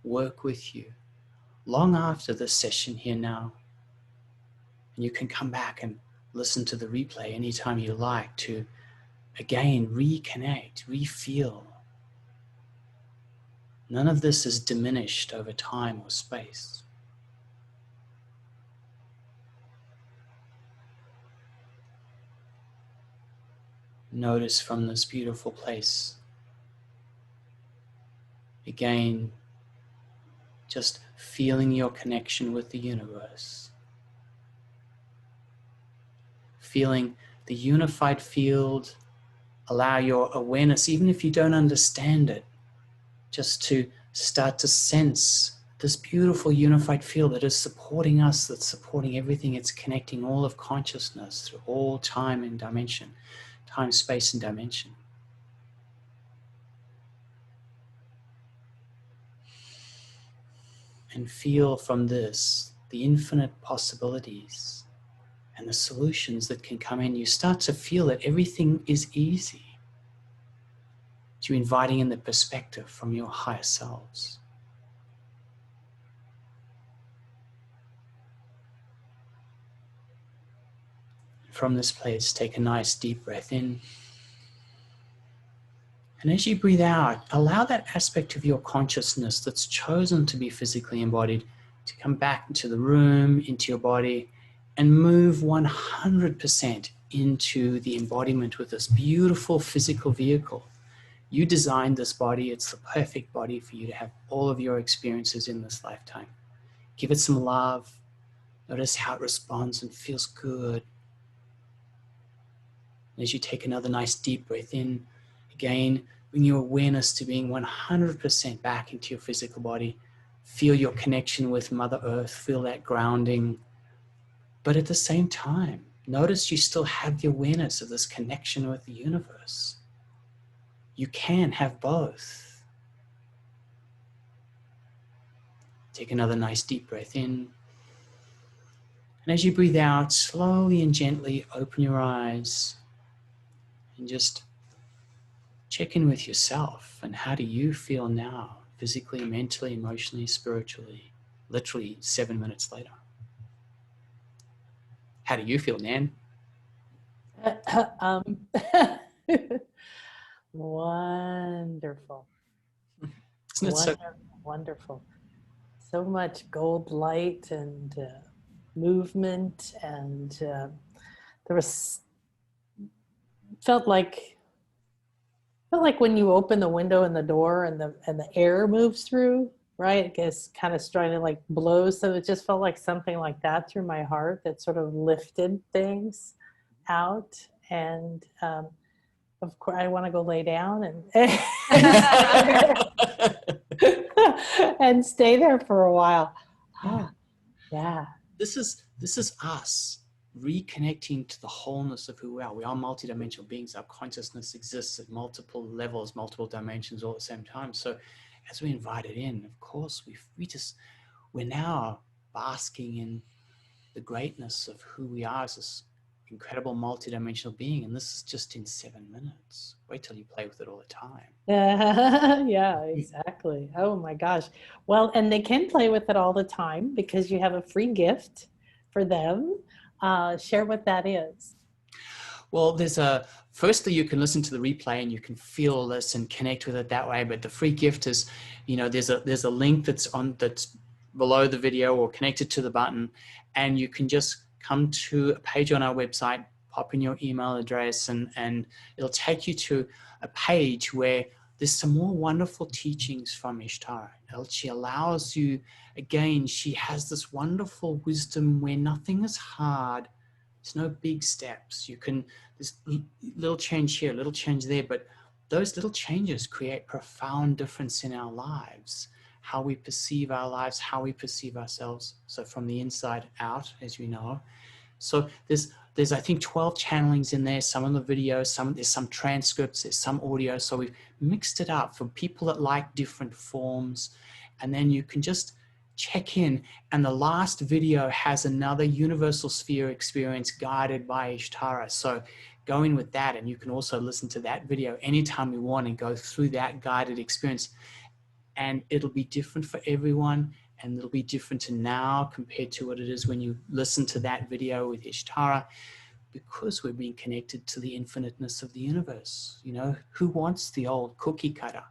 work with you, long after this session here now. And you can come back and listen to the replay anytime you like to, again, reconnect, refeel. None of this is diminished over time or space. Notice from this beautiful place, again, just feeling your connection with the universe. Feeling the unified field, allow your awareness, even if you don't understand it, just to start to sense this beautiful unified field that is supporting us, that's supporting everything. It's connecting all of consciousness through all time and dimension, time, space, and dimension. And feel from this the infinite possibilities and the solutions that can come in. You start to feel that everything is easy. You're inviting in the perspective from your higher selves. From this place, take a nice deep breath in. And as you breathe out, allow that aspect of your consciousness that's chosen to be physically embodied to come back into the room, into your body, and move 100% into the embodiment with this beautiful physical vehicle. You designed this body. It's the perfect body for you to have all of your experiences in this lifetime. Give it some love. Notice how it responds and feels good. And as you take another nice deep breath in, again, bring your awareness to being 100% back into your physical body. Feel your connection with Mother Earth. Feel that grounding. But at the same time, notice you still have the awareness of this connection with the universe. You can have both. Take another nice deep breath in. And as you breathe out, slowly and gently open your eyes and just check in with yourself. And how do you feel now, physically, mentally, emotionally, spiritually, literally 7 minutes later? How do you feel, Nan? um, wonderful, Isn't it so? wonderful. So much gold light and movement, and there was felt like when you open the window and the door and the air moves through, right? I guess kind of starting to like blow. So it just felt like something like that through my heart that sort of lifted things out. And of course, I want to go lay down and and stay there for a while. Ah, yeah. This is us reconnecting to the wholeness of who we are. We are multidimensional beings. Our consciousness exists at multiple levels, multiple dimensions all at the same time. So as we invite it in, of course, we're now basking in the greatness of who we are as this incredible multidimensional being. And this is just in 7 minutes. Wait till you play with it all the time. Yeah, exactly. Oh my gosh. Well, and they can play with it all the time because you have a free gift for them. Share what that is. Well, firstly, you can listen to the replay and you can feel this and connect with it that way. But the free gift is, there's a link that's below the video or connected to the button, and you can just come to a page on our website, pop in your email address, and it'll take you to a page where there's some more wonderful teachings from Ishatara. She allows you, again, she has this wonderful wisdom where nothing is hard. There's no big steps. There's little change here, little change there, but those little changes create profound difference in our lives, how we perceive our lives, how we perceive ourselves. So from the inside out, as we know. So there's I think 12 channelings in there, some of the videos, there's some transcripts, there's some audio. So we've mixed it up for people that like different forms. And then you can just check in, and the last video has another universal sphere experience guided by Ishatara. So go in with that, and you can also listen to that video anytime you want and go through that guided experience. And it'll be different for everyone, and it'll be different to now compared to what it is when you listen to that video with Ishatara, because we're being connected to the infiniteness of the universe. Who wants the old cookie cutter?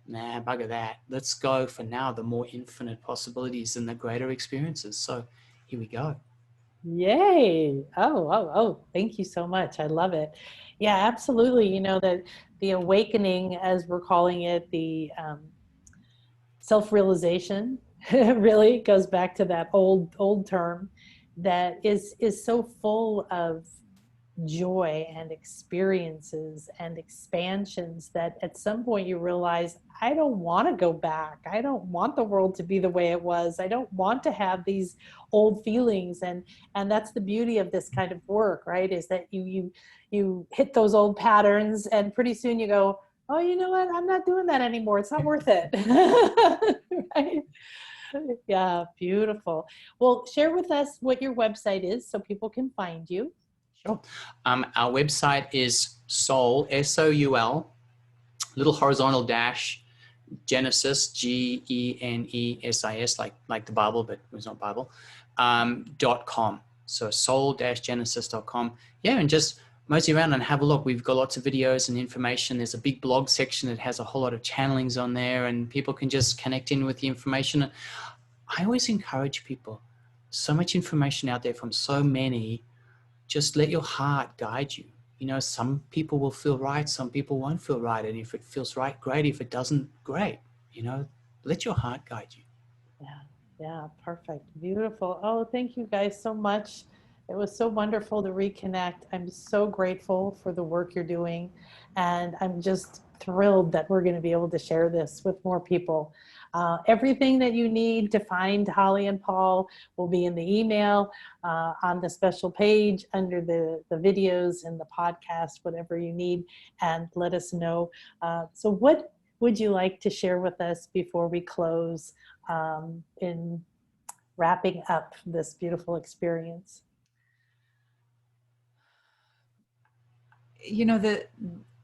Nah, bugger that. Let's go for now the more infinite possibilities and the greater experiences. So here we go. Yay. Oh, thank you so much. I love it. Yeah, absolutely. That the awakening, as we're calling it, the self-realization really goes back to that old term that is so full of joy and experiences and expansions that at some point you realize, I don't want to go back. I don't want the world to be the way it was. I don't want to have these old feelings. And that's the beauty of this kind of work, right? Is that you hit those old patterns, and pretty soon you go, oh, you know what? I'm not doing that anymore. It's not worth it. Right? Yeah, beautiful. Well, share with us what your website is so people can find you. Sure. Our website is Soul, S-O-U-L, little horizontal dash, Genesis, Genesis, like the Bible, but it's not Bible, .com. So soul-genesis.com. Yeah, and just mosey around and have a look. We've got lots of videos and information. There's a big blog section that has a whole lot of channelings on there, and people can just connect in with the information. I always encourage people, so much information out there from so many, just let your heart guide you. Some people will feel right, some people won't feel right. And if it feels right, great. If it doesn't, great. Let your heart guide you. Yeah, perfect. Beautiful. Oh, thank you guys so much. It was so wonderful to reconnect. I'm so grateful for the work you're doing. And I'm just thrilled that we're going to be able to share this with more people. Everything that you need to find Holly and Paul will be in the email, on the special page under the videos and the podcast, whatever you need, and let us know. So what would you like to share with us before we close in wrapping up this beautiful experience?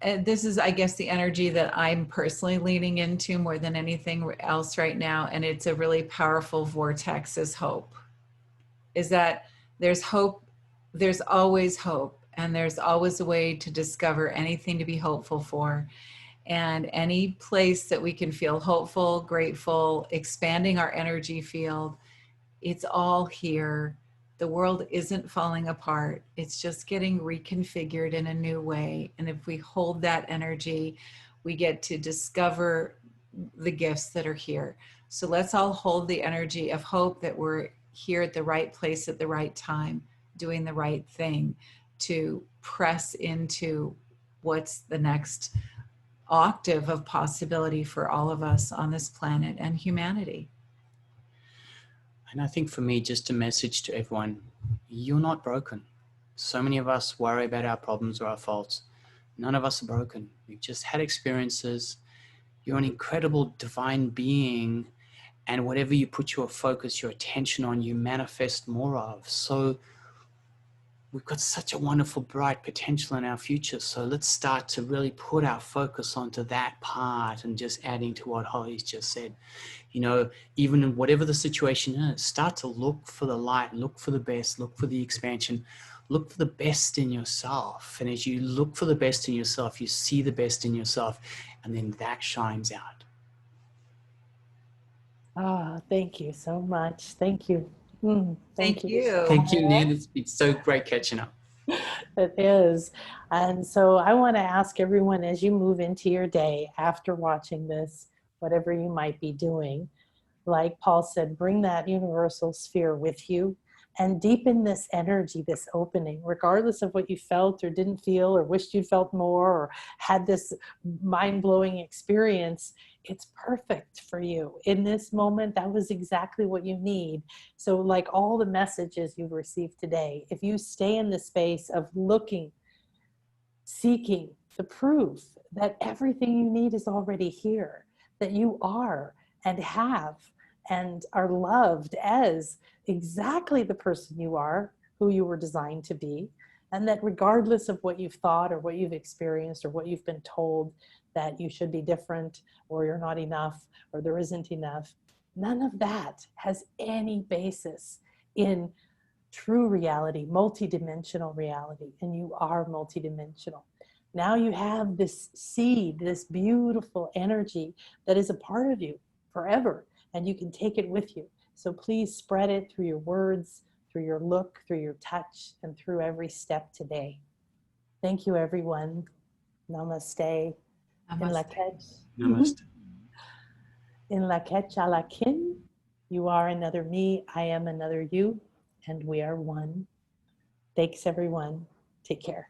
This is, I guess, the energy that I'm personally leaning into more than anything else right now. And it's a really powerful vortex, is hope. Is that there's hope, there's always hope. And there's always a way to discover anything to be hopeful for. And any place that we can feel hopeful, grateful, expanding our energy field, it's all here. The world isn't falling apart. It's just getting reconfigured in a new way. And if we hold that energy, we get to discover the gifts that are here. So let's all hold the energy of hope that we're here at the right place at the right time, doing the right thing to press into what's the next octave of possibility for all of us on this planet and humanity. And I think for me, just a message to everyone, you're not broken. So many of us worry about our problems or our faults. None of us are broken. We've just had experiences. You're an incredible divine being, and whatever you put your focus, your attention on, you manifest more of. So we've got such a wonderful, bright potential in our future. So let's start to really put our focus onto that part, and just adding to what Holly's just said. You know, even in whatever the situation is, start to look for the light, look for the best, look for the expansion, look for the best in yourself. And as you look for the best in yourself, you see the best in yourself, and then that shines out. Ah, thank you so much. Thank you. Thank you. you. Thank you, Nan. It's been so great catching up. It is. And so I want to ask everyone, as you move into your day after watching this, whatever you might be doing, like Paul said, bring that universal sphere with you and deepen this energy, this opening, regardless of what you felt or didn't feel or wished you'd felt more or had this mind-blowing experience. It's perfect for you. In this moment, that was exactly what you need. So like all the messages you've received today, if you stay in the space of looking, seeking the proof that everything you need is already here, that you are and have and are loved as exactly the person you are, who you were designed to be, and that regardless of what you've thought or what you've experienced or what you've been told, that you should be different or you're not enough or there isn't enough, none of that has any basis in true reality, multidimensional reality, and you are multidimensional. Now you have this seed, this beautiful energy that is a part of you forever, and you can take it with you. So please spread it through your words, through your look, through your touch, and through every step today. Thank you, everyone. Namaste. In Namaste. Lak'ech. Namaste. In Lak'ech Alakin, you are another me, I am another you, and we are one. Thanks, everyone. Take care.